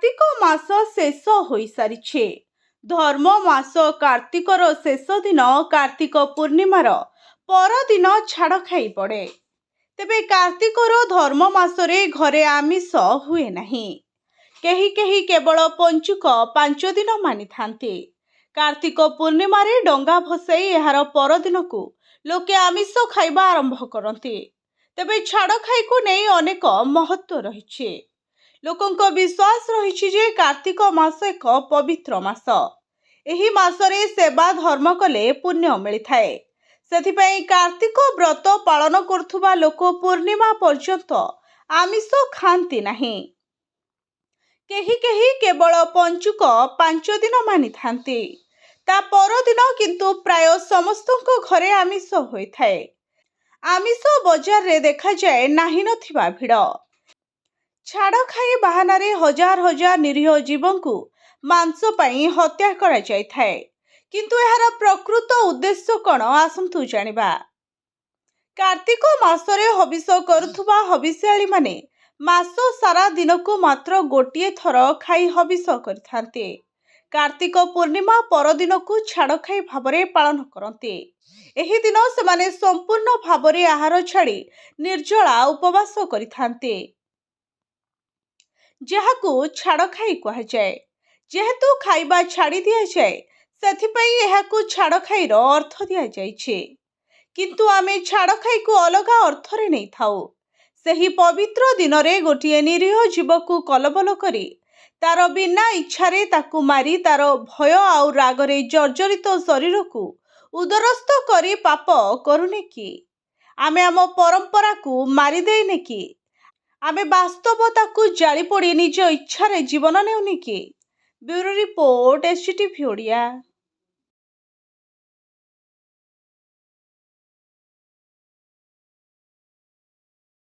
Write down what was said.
कार्तिक मास शेष हो सारी धर्म मास कार्तिकर शेष दिन कार्तिक पूर्णिमार परदिन छाड़ खाई पड़े। तेबे कार्तिकर धर्म मासरे घरे आमिष हुए नहीं। केही केही केवल पंचुक 5 दिन मानि थांती। कार्तिक पूर्णिमा रे डंगा भसाई एहार परदिन को लोके आमिष खाइबा आरंभ करती। तेबे छाड़ खाई को नहीं अनेक महत्व रही। लोकंको विश्वास रही जे कार्तिक मास एक पवित्र मास। एही मासरे सेवा धर्म कले पुण्य मिलता। सेथिपाई कार्तिक व्रत पालन करुवा लोक पूर्णिमा पर्यंत आमिष खाती नहीं। केही केही केवल पंचुक 5 दिन मानि थांती। ता परदिन किंतु प्राय समस्तों घरे आमिष होता है। आमिष बजार रे देखा जाए नाही नथिबा भिड़। छाड़ खाई बाहानारे हजार हजार निरीह जीवन को मांस पाई हत्या करा जाय थाए। किंतु एहार प्रकृत उद्देश्य कौन आसंतु जानिबा। कार्तिक मासरे हविष करुथुबा हविष्याली माने मास सारा दिन को मात्र गोटिए थर खाई हविष करथांते। कार्तिक पूर्णिमा परदिन को छाड़ खाई भावरे पालन करते। एही दिन सेमाने संपूर्ण भावरे आहार छाड़ी निर्जला उपवास करिथांते, जहाकू छाड़ खाई कहा जाए। जेहेतु खाइबा छाड़ी दिया जाए सेथिपाई एहाकू छाड़ खाईर अर्थ दिया जाइछे। किंतु आमे छाड़ खाई को अलगा अर्थरे नहीं थाउ। सही पवित्र दिन रे गोटिए निरीह जीव को कलबल करी तार बिना इच्छारे ताकू मारी तार भय आउ रागरे जर्जरित शरीर को उदरस्थ करी पाप करुने कि? आमे आम परंपरा को मारी देने कि? आमे वास्तवता को जाली पड़ी निज इच्छारे जीवन नेउनी कि? Bureau report, SCTV Odia.